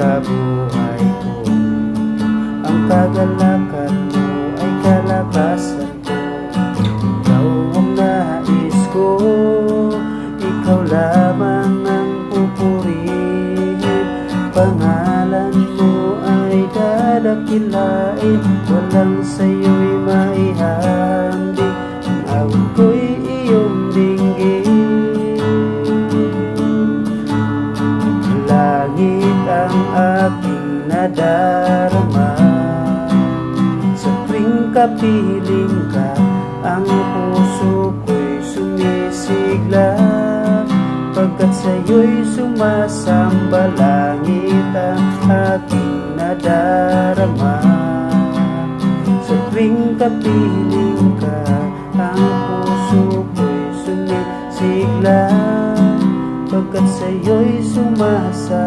sa buhay ko. Ang kagalakan mo ay kalakasan ko. Ikaw ang nais ko, ikaw lamang ang pupurihin. Pangalan mo ay dadakilain, walang sa'yo'y maihambing. Ang awit ko'y iyong dinggin. Langit ang aking nadarama, sa tuwing kapiling ka, ang puso ko'y sumisigla. Pagkat sa'yo'y sumasamba, langit ang aking nadarama. Sa tuwing kapiling ka, ang puso ko'y sumisigla. Pagkat sa'yo'y sumasamba,